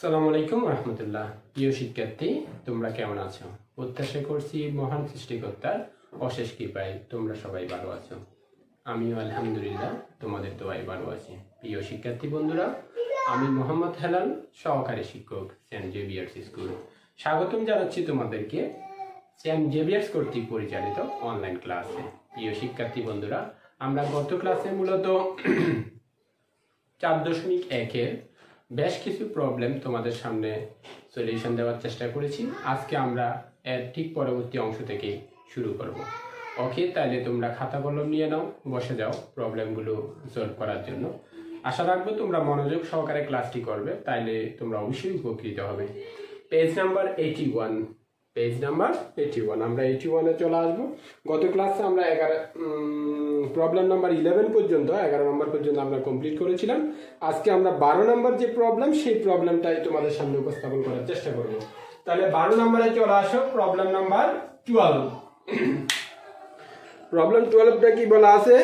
আসসালামু আলাইকুম রহমতুল্লাহ। প্রিয় শিক্ষার্থী, তোমরা কেমন আছো? প্রত্যাশা করছি মহান সৃষ্টিকর্তার অশেষ কৃপায় তোমরা সবাই ভালো আছো। আমিও আলহামদুলিল্লাহ তোমাদের দোয়ায় ভালো আছি। প্রিয় শিক্ষার্থী বন্ধুরা, আমি মোহাম্মদ হেলাল, সহকারী শিক্ষক সেন্ট জেভিয়ার্স স্কুল। স্বাগতম জানাচ্ছি তোমাদেরকে সেন্ট জেভিয়ার্স কর্তৃক পরিচালিত অনলাইন ক্লাসে। প্রিয় শিক্ষার্থী বন্ধুরা, আমরা গত ক্লাসে মূলত 4.1-এর বেশ কিছু প্রবলেম তোমাদের সামনে সলিউশন দেওয়ার চেষ্টা করেছি। আজকে আমরা এর ঠিক পরবর্তী অংশ থেকে শুরু করব। ওকে, তাহলে তোমরা খাতা কলম নিয়ে নাও, বসে যাও প্রবলেমগুলো সলভ করার জন্য। আশা রাখবো তোমরা মনোযোগ সহকারে ক্লাসটি করবে, তাইলে তোমরা অবশ্যই উপকৃত হবে। পেজ নাম্বার 81, আমরা 81-এ চলে আসবো। গত ক্লাসে আমরা প্রবলেম নাম্বার 11 পর্যন্ত 11 নম্বর পর্যন্ত আমরা কমপ্লিট করেছিলাম। আজকে আমরা 12 নম্বর যে প্রবলেম, সেই প্রবলেমটাই তোমাদের সামনে উপস্থাপন করার চেষ্টা করব। তাহলে 12 নম্বরে চলে আসো, প্রবলেম নাম্বার 12। প্রবলেম 12টা কি বলা আছে?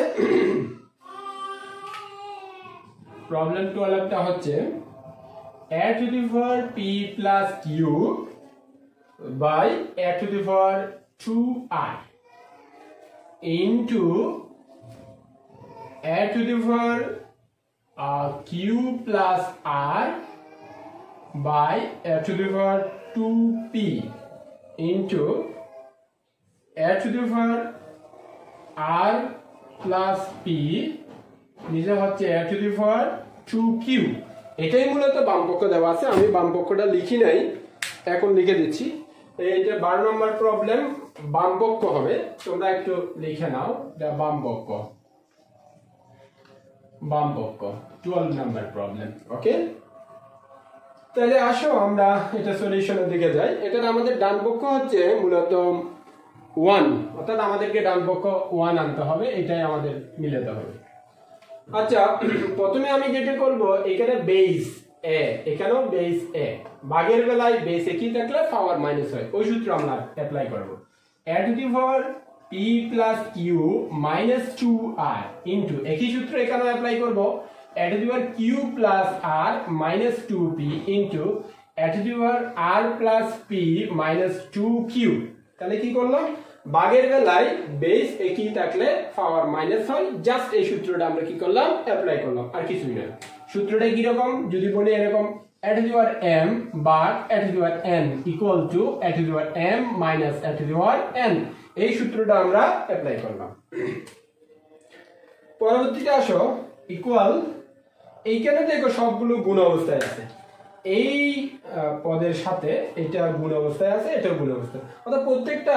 প্রবলেম 12টা হচ্ছে a to the power p plus q by a to the power 2i into a to the power q plus r by a to the power 2p into a to the power r plus p নিচে হচ্ছে a to the power 2q। এটাই মূলত বামপক্ষ দেওয়া আছে, আমি বামপক্ষটা লিখি নাই, এখন লিখে দিচ্ছি। এইটা 12 নম্বর প্রবলেম, বামপক্ষ হবে, তোমরা একটু লিখে নাও। এটা বামপক্ষ 12 নম্বর প্রবলেম। ওকে, তাহলে আসো আমরা এটা সলিউশনের দিকে যাই। এটার আমাদের ডান পক্ষ হচ্ছে মূলত 1, অর্থাৎ আমাদেরকে ডান পক্ষ 1 আনতে হবে, এটাই আমাদের মিলাতে হবে। আচ্ছা, প্রথমে আমি যেটা করব, এখানে বেস এ, এখানেও বেস এ, ভাগের বেলায় বেস একই থাকলে পাওয়ার মাইনাস হয়, ওই সূত্র আমরা অ্যাপ্লাই করব। a to the power p plus q minus 2r into একই সূত্র এখানে অ্যাপ্লাই করব, a to the power q plus r minus 2p into a to the power r plus p minus 2q। তাহলে কি করলাম, ভাগের বেলায় বেস একই থাকলে পাওয়ার মাইনাস হয়, জাস্ট এই সূত্রটা আমরা কি করলাম, অ্যাপ্লাই করলাম, আর কিছুই না। সূত্রটা কি রকম যদি বলি, এরকম a to the power m but a to the power n equal to a to the power m minus a to the power n, এই সূত্রটা আমরা অ্যাপ্লাই করলাম। পরবর্তীতে আসো ইকুয়াল, এইখানে দেখো সবগুলো গুণ অবস্থায় আছে, এই পদের সাথে এটা গুণ অবস্থায় আছে, এটা গুণ অবস্থায়, অর্থাৎ প্রত্যেকটা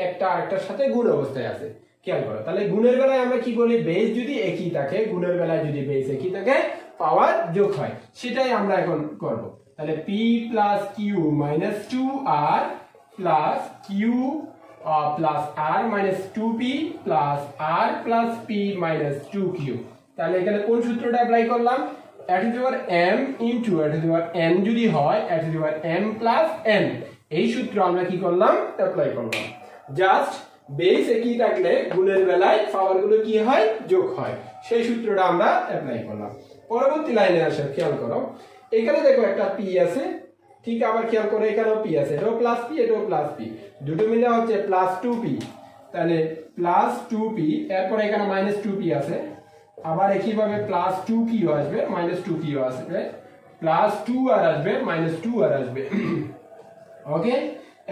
একটা আরেকটার সাথে গুণ অবস্থায় আছে। খেয়াল করো, তাহলে গুণের বেলায় আমরা কি বলি, বেস যদি একই থাকে, গুণের বেলায় যদি বেস একই থাকে পাওয়ার যোগ হয়, সেটাই আমরা এখন করব। তাহলে p plus q minus 2r plus q plus r minus 2p plus r plus p minus 2q। তাহলে এখানে কোন সূত্রটা অ্যাপ্লাই করলাম, a to the power m into a to the power n যদি হয় a to the power m plus n, এই সূত্র আমরা কি করলাম, অ্যাপ্লাই করলাম। জাস্ট বেস একই থাকলে গুণের বেলায় পাওয়ারগুলো কি হয়, যোগ হয়, সেই সূত্রটা আমরা অ্যাপ্লাই করলাম। পরবর্তী লাইনে আসো, খেয়াল করো, এখানে দেখো একটা p আছে, ঠিক আবার খেয়াল করো এখানেও p আছে, এটাও প্লাস p, এটাও প্লাস p, দুটো মিলে হচ্ছে প্লাস 2p। তাহলে প্লাস 2p, এরপর এখানে মাইনাস 2p আছে, আবার একইভাবে প্লাস 2q আসবে, মাইনাস 2q আসবে, প্লাস 2r আসবে, মাইনাস 2r আসবে। ওকে,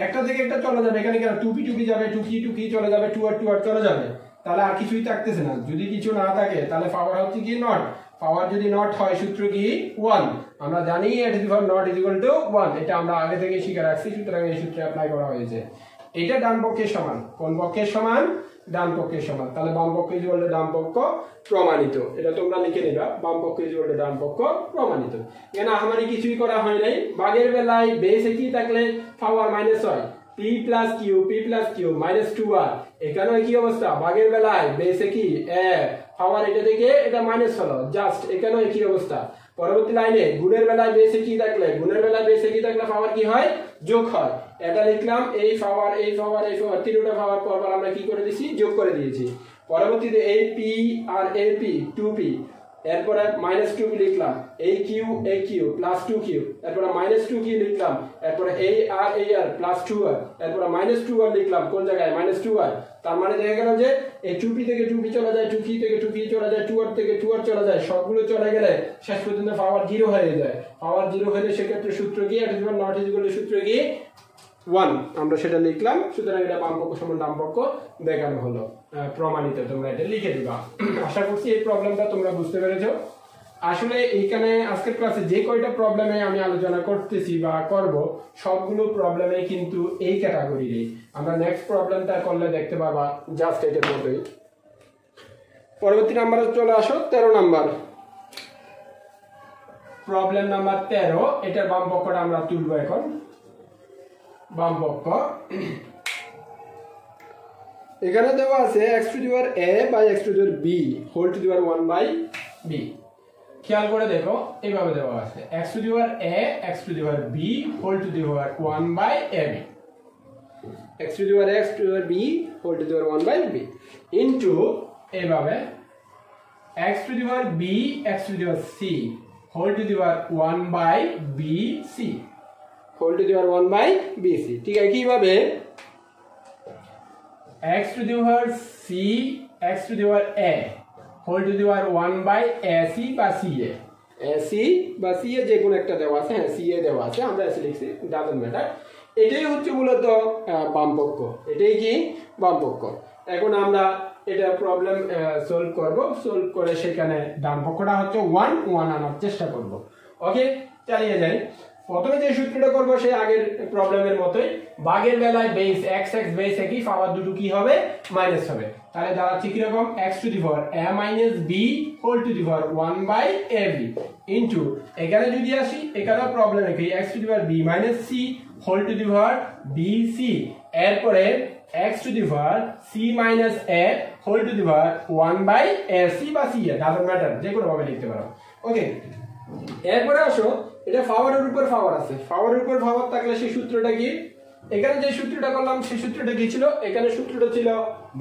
একটা থেকে একটা চলে যাবে, এখানে কেন 2p 2p যাবে, 2q চলে যাবে, 2r চলে যাবে, তাহলে আর কিছুই থাকতেছে না। যদি কিছু না থাকে তাহলে পাওয়ার হচ্ছে কি নট, পাওয়ার যদি নট হয় সূত্র কি 1, আমরা জানি a to the power not is equal to 1, এটা আমরা আগে থেকে শিখে রাখছি, সুতরাং এই সূত্রে অ্যাপ্লাই করা হয়েছে। এটা ডান পক্ষের সমান, কোন পক্ষের সমান, ডান পক্ষের সমান, তাহলে বাম পক্ষ ইজ ইকুয়াল টু ডান পক্ষ প্রমাণিত, এটা তোমরা লিখে নিবা, বাম পক্ষ ইজ ইকুয়াল টু ডান পক্ষ প্রমাণিত। কেন আমারই কিছুই করা হয় নাই, ভাগের বেলায় বেস একই থাকলে পাওয়ার মাইনাস হয়, p plus q minus 2r, এখানেও একই অবস্থা, ভাগের বেলায় বেস একই, পাওয়ার এটা থেকে এটা মাইনাস হলো, জাস্ট এখানেও একই অবস্থা। পরবর্তী লাইনে গুণের বেলায় বেস একই থাকলে, পাওয়ার কি হয়, যোগ হয়, এটা লিখলাম, এই পাওয়ার তিনটা পাওয়ার পর আমরা কি করে দিয়েছি, যোগ করে দিয়েছি। পরবর্তীতে এই p আর এই p 2p এরপরে -2 লিখলাম, এই কিউ প্লাস 2q, এরপরে -2q লিখলাম, এরপরে এই আর প্লাস 2r, এরপরে -2r লিখলাম কোন জায়গায় -2r। তার মানে দেখা গেল যে এই 2p থেকে 2p চলে যায়, 2p থেকে 2p চলে যায়, 2r থেকে 2r চলে যায়, সবগুলো চলে গেলে শেষ পর্যন্ত পাওয়ার 0 হয়ে যায়। পাওয়ার 0 হলে সেক্ষেত্রে সূত্র কি, এটা যখন নট ইকুয়াল টু সূত্র কি 1, আমরা সেটা লিখলাম। সুতরাং এটা বাম পক্ষ সমান ডান পক্ষ দেখানো হলো, প্রমাণিত। তোমরা এটা লিখে দিবা। আশা করছি এই প্রবলেমটা তোমরা বুঝতে পেরেছো। আসলে এইখানে আজকের ক্লাসে যে কয়টা প্রবলেমে আমি আলোচনা করতেছি বা করব, সবগুলো প্রবলেমে কিন্তু এই ক্যাটাগরিরই। আমরা নেক্সট প্রবলেমটা করলে দেখতে পাবা জাস্ট এটার মতোই। পরবর্তী নাম্বারে চলে আসো, 13 নাম্বার প্রবলেম নাম্বার 13। এটার বাম পক্ষটা আমরা তুলবো এখন। বাম পক্ষ এখানে দেওয়া আছে x to the power a by x to the power b whole to the power 1 by b। খেয়াল করে দেখো, এইভাবে দেওয়া আছে x to the power a x to the power b whole to the power 1 by ab, x to the power x to the power b whole to the power 1 by b into এইভাবে x to the power b x to the power c whole to the power 1 by bc whole to the power 1 by bc। ঠিক আছে, কিভাবে x to the power c x to the power a whole to the power 1 by ac বা ca, ac বা ca যে কোনো একটা দেওয়া আছে, হ্যাঁ ca দেওয়া আছে, আমরা ac লিখছি, ডাজন্ট ম্যাটার। এটাই হচ্ছে মূলত বাম পক্ষ, এটাই কি বাম পক্ষ। এখন আমরা এটা প্রবলেম সলভ করব, সলভ করে সেখানে ডান পক্ষটা হচ্ছে 1 1 আনার চেষ্টা করব। ওকে, চালিয়ে যাই। প্রথমে যে সূত্রটা করব সেই আগের প্রবলেমের মতোই, ভাগের বেলায় বেস x x বেস একই, পাওয়ার দুটো কি হবে মাইনাস হবে। তাহলে দাঁড়াচ্ছে কি রকম, x to the power a minus b whole to the power 1 by ab into এখানে যদি আসি, এখানে প্রবলেমে কি x to the power b minus c whole to the power bc, এরপরে x to the power c minus a whole to the power 1 by ac বা ca, doesn't matter, যে কোনো ভাবে লিখতে পারো। ওকে, এরপরে আসো, এটা পাওয়ারের উপর পাওয়ার আছে, পাওয়ারের উপর পাওয়ার থাকলে সেই সূত্রটা কি, এখানে যে সূত্রটা করলাম সেই সূত্রটা কি ছিল, এখানে সূত্রটা ছিল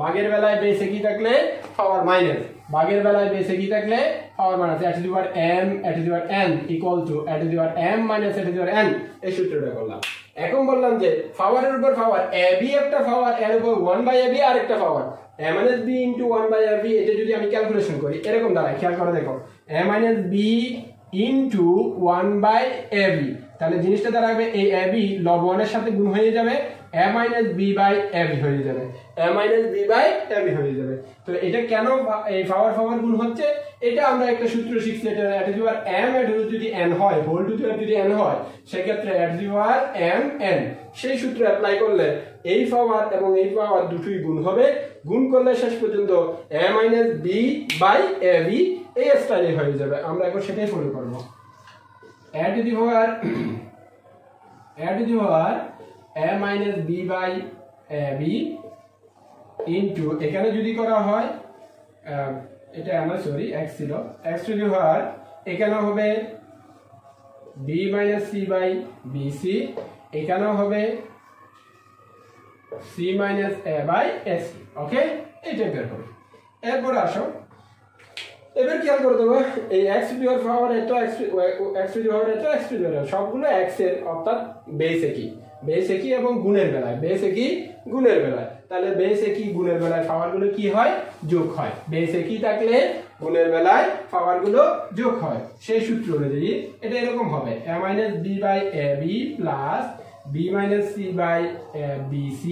ভাগের বেলায় বেসে কি থাকলে পাওয়ার মাইনাস, ভাগের বেলায় বেসে কি থাকলে power minus, a to the power m a to the power n equal to a to the power m minus a to the power n, এই সূত্রটা করলাম। এখন বললাম যে পাওয়ারের উপর পাওয়ার, ab একটা পাওয়ার, এর উপর 1 বাই ab আরেকটা power, a minus b into 1 by ab, এটা যদি আমি ক্যালকুলেশন করি এরকম দাঁড়ায়, খেয়াল করে দেখো, a minus b into 1 by ab, তাহলে জিনিসটা দাঁড়াবে এই ab লব 1 এর সাথে গুণ হয়ে যাবে, a minus b by ab হয়ে যাবে, a minus b by ab হয়ে যাবে। তো এটা কেন এই পাওয়ার পাওয়ার গুণ হচ্ছে, এটা আমরা একটা সূত্র শিখছি, এটা a to the power m a to যদি n হয়, হোল টু দি পাওয়ার যদি n হয়, সেক্ষেত্রে a to the power m n, সেই সূত্র অ্যাপ্লাই করলে এই পাওয়ার এবং এই পাওয়ার দুটোই গুণ হবে, গুণ করলে শেষ পর্যন্ত a minus b by ab এই স্টাইলে হয়ে যাবে। আমরা এখন সেটাই ফলো করব, a to the power a minus b by ab into এখানে যদি করা হয়, এটা আমার সরি x ছিল, x টু দি পাওয়ার এখানে হবে b minus c by bc, এখানেও হবে c minus a by ac। Okay, এইটা বের করো। এরপর আসো, এবার খেয়াল করে দেবো, এই x টু দি পাওয়ার এত x টু দি পাওয়ার এত x টু দি পাওয়ার সবগুলো x এর, অর্থাৎ বেস একই এবং গুণের বেলায় বেস একই গুণের বেলায়, তাহলে বেস একই গুণের বেলায় পাওয়ারগুলো কি হয় যোগ হয়, বেস একই থাকলে গুণের বেলায় পাওয়ারগুলো যোগ হয়, সেই সূত্র অনুযায়ী এটা এরকম হবে a minus b by ab plus b minus c by bc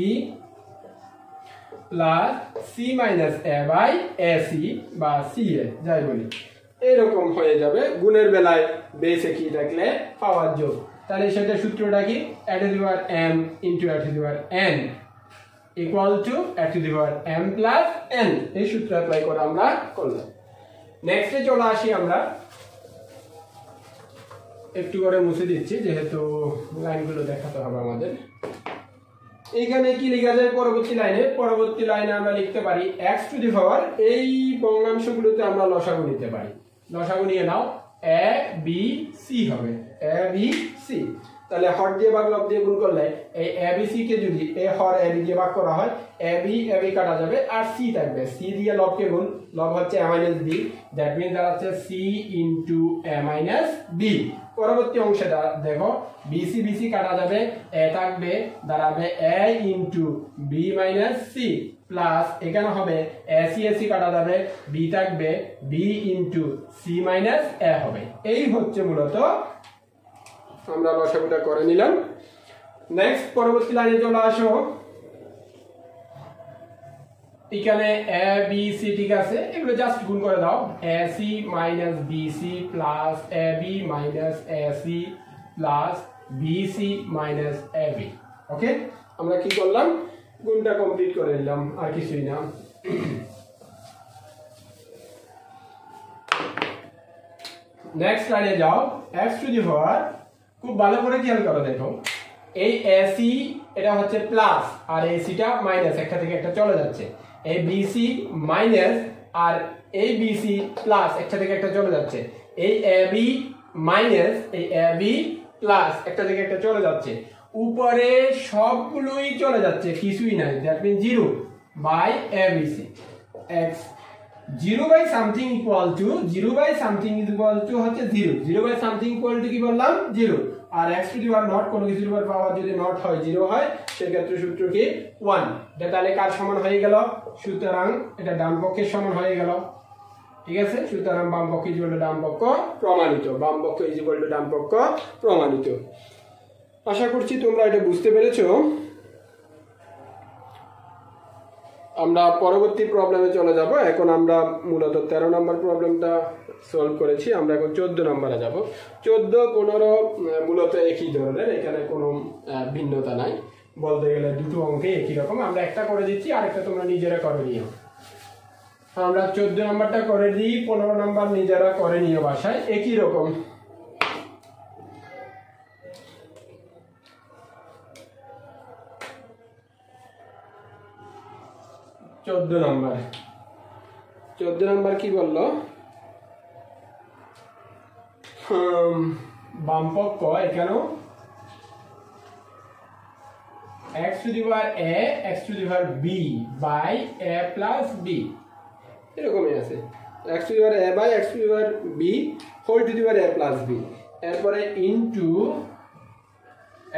plus c minus a by ac বা ca, যাই বলি এরকম হয়ে যাবে, গুণের বেলায় বেস একই থাকলে পাওয়ার যোগ। তাহলে সেটা সূত্রটা কি, a to the power m into a to the power n equal to a to the power m plus n, এই সূত্র অ্যাপ্লাই করে আমরা করলাম। নেক্সটে চলে আসি, আমরা একটু করে মুছে দিচ্ছি যেহেতু লাইনগুলো দেখাতে হবে আমাদের। এইখানে কি লেখা যায় পরবর্তী লাইনে আমরা লিখতে পারি x টু দি পাওয়ার, এই ভগ্নাংশগুলোতে আমরা লসাগু নিতে পারি, লসাগু নিয়ে নাও a b c হবে, a b c তাহলে হর দিয়ে ভাগ লব দিয়ে গুণ করলে এই এবিসি কে যদি এ হর এবি দিয়ে ভাগ করা হয় এবি এবি কাটা যাবে আর সি থাকবে সি দিয়ে লবকে গুণ লব হচ্ছে a minus B that means দাঁড়াচ্ছে C into a minus B পরবর্তী অংশে দেখো বিসি বিসি কাটা যাবে এ থাকবে দাঁড়াবে a into b minus c plus এখানে হবে এসি এসি কাটা যাবে বি থাকবে b into c minus a হবে এই হচ্ছে মূলত আমরা লসাগুটা করে নিলাম নেক্সট পরবর্তী লাইনে চলে আসো এখানে এ বি সি ঠিক আছে এগুলো জাস্ট গুণ করে দাও AC minus BC plus A B minus AC plus BC minus A B okay আমরা কি করলাম গুণটা কমপ্লিট করে নিলাম আর কিছুই না নেক্সট লাইনে যাও x টু দি পাওয়ার খুব ভালো করে খেয়াল করো দেখো এই এসি এটা হচ্ছে প্লাস আর এসিটা মাইনাস একটা থেকে একটা চলে যাচ্ছে এই বিসি মাইনাস আর এই বিসি প্লাস একটা থেকে একটা চলে যাচ্ছে এই এবি মাইনাস এই এবি প্লাস একটা থেকে একটা চলে যাচ্ছে উপরে সবগুলোই চলে যাচ্ছে কিছুই নাই that means 0 by a b c x 0 by something equal to 0 by something is equal to হচ্ছে 0 0 বাই সামথিং ইকুয়াল টু কি বললাম 0 আর x to the power not কোনো কিছুর উপর পাওয়ার যদি নট হয় 0 হয় সেই ক্ষেত্রে সূত্র কি 1 এটা তাহলে কার সমান হয়ে গেল সুতরাং এটা ডান পক্ষের সমান হয়ে গেল ঠিক আছে সুতরাং বাম পক্ষ ইজ ইকুয়াল টু ডান পক্ষ প্রমাণিত বাম পক্ষ ইজ ইকুয়াল টু ডান পক্ষ প্রমাণিত আশা করছি তোমরা এটা বুঝতে পেরেছো আমরা পরবর্তী প্রবলেমে চলে যাব এখন আমরা মূলত 13 নম্বর প্রবলেমটা সলভ করেছি আমরা এখন 14 নম্বরে যাব 14 15 মূলত একই ধরনের এখানে কোনো ভিন্নতা নাই বলতে গেলে দুটো অঙ্কে একই রকম আমরা একটা করে দিচ্ছি আরেকটা তোমরা নিজেরা করে নিও আমরা 14 নম্বরটা করে দিই 15 নম্বর নিজেরা করে নিও বাসায় একই রকম 14 নম্বর কি বললো বাম পক্ষ এখানেও x to the power a x to the power b by a plus b এরকমই আছে x to the power a by x to the power b whole to the power a plus b এরপরে into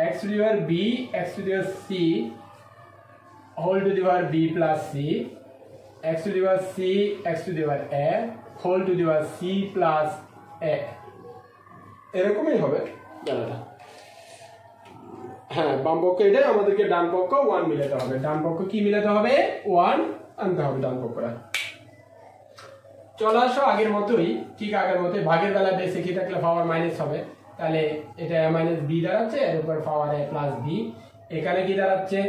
x to the power b x to the power c whole to the power b plus c x to the power c x to the power a whole to the power c plus a এরকমই হবে জানাটা হ্যাঁ বাম পক্ষ এটা আমাদেরকে ডান পক্ষ 1 মিলাতে হবে ডান পক্ষ কি মিলাতে হবে 1 আনতে হবে ডান পক্ষটা চলে আসো আগের মতোই ঠিক আগের মতোই ভাগের বেলায় বেশি কি থাকলে পাওয়ার মাইনাস হবে তাহলে এটা a মাইনাস b দাঁড়াচ্ছে এর উপর পাওয়ার a প্লাস b এখানে কি দাঁড়াচ্ছে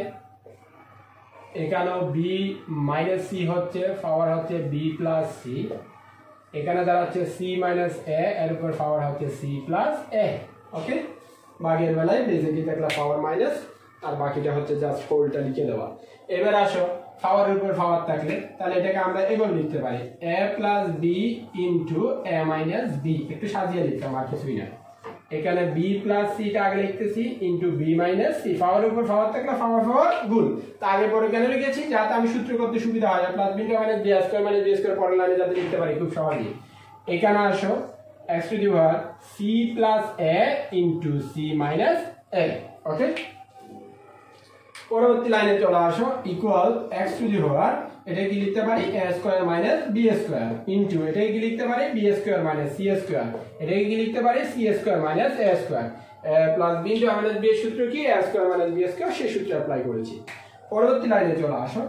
এখানেও b মাইনাস c হচ্ছে পাওয়ার হচ্ছে b প্লাস c এখানে দাঁড়াচ্ছে c মাইনাস a এর উপর পাওয়ার হচ্ছে c প্লাস a ওকে ভাগের বেলায় বেশি কি থাকলে পাওয়ার মাইনাস আর বাকিটা হচ্ছে জাস্ট হোলটা লিখে দেওয়া এবার আসো পাওয়ারের উপর পাওয়ার থাকলে তাহলে এটাকে আমরা এভাবে লিখতে পারি a plus b into a minus b একটু সাজিয়ে লিখতাম আর কিছুই না এখানে b প্লাস c টা আগে লিখতেছি ইনটু b মাইনাস c পাওয়ারের উপর পাওয়ার থাকলে পাওয়ার গুণ তা আগে পরে কেন লিখেছি যাতে আমি সূত্র করতে সুবিধা হয় plus b minus b square minus b square পরের লাইনে যাতে লিখতে পারি খুব সহজেই এখানে আসো x to the power c plus a into c minus a ওকে পরবর্তী লাইনে চলে আসো equal x to the power এটা কি লিখতে পারি a square minus b square into এটা কি লিখতে পারি b square minus c square এটা কি লিখতে পারি c square minus a square plus b into minus b এর সূত্র কি a square minus b square সেই সূত্র অ্যাপ্লাই করেছি পরবর্তী লাইনে চলে আসো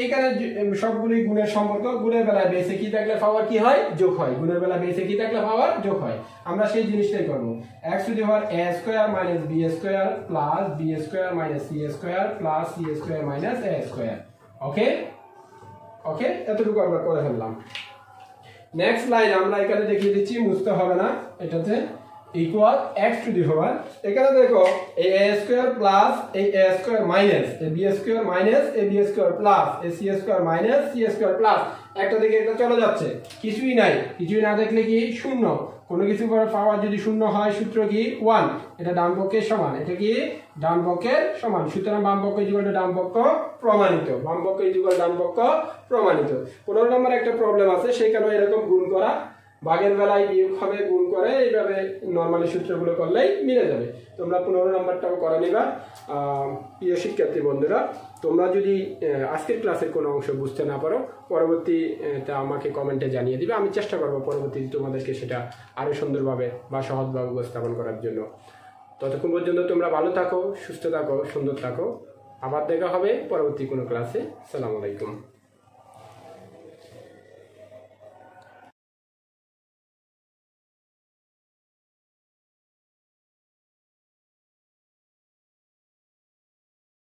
এইখানে সবগুলোই গুণের সম্পর্ক গুণের বেলায় বেসে কি থাকলে পাওয়ার কি হয় যোগ হয় গুণের বেলায় বেসে কি থাকলে পাওয়ার যোগ হয় আমরা সেই জিনিসটাই করব x to the power a square minus b square plus b square minus c square plus c square minus a square okay okay এতটুকু আমরা করে ফেললাম নেক্সট লাইন আমরা এখানে দেখিয়ে দিচ্ছি মুছতে হবে না এটাতে equal x to the power এখানে দেখো এই a স্কয়ার প্লাস এই a স্কয়ার মাইনাস এই b স্কয়ার মাইনাস এই b স্কয়ার প্লাস এই c square minus c square plus একটা থেকে একটা চলে যাচ্ছে কিছুই নাই কিছুই না দেখলে কি শূন্য কোনো কিছু করে পাওয়ার যদি শূন্য হয় সূত্র কি 1, এটা ডান পক্ষের সমান, এটা কি ডান পক্ষের সমান, সুতরাং বাম পক্ষ ইকুয়াল টু ডান পক্ষ প্রমাণিত, বাম পক্ষ ইকুয়াল ডান পক্ষ প্রমাণিত। 15 নম্বর একটা প্রবলেম আছে, সেখানে এরকম গুণ করা, ভাগের বেলায় বিয়োগ হবে, গুণ করে এইভাবে নর্মালি সূত্রগুলো করলেই মিলে যাবে। তোমরা 15 নম্বরটাও করে নিবা। প্রিয় শিক্ষার্থী বন্ধুরা, তোমরা যদি আজকের ক্লাসের কোনো অংশ বুঝতে না পারো, পরবর্তীতে আমাকে কমেন্টে জানিয়ে দিবে, আমি চেষ্টা করবো পরবর্তীতে তোমাদেরকে সেটা আরও সুন্দরভাবে বা সহজভাবে উপস্থাপন করার জন্য। ততক্ষণ পর্যন্ত তোমরা ভালো থাকো, সুস্থ থাকো, সুন্দর থাকো। আবার দেখা হবে পরবর্তী কোনো ক্লাসে। আসসালামু আলাইকুম।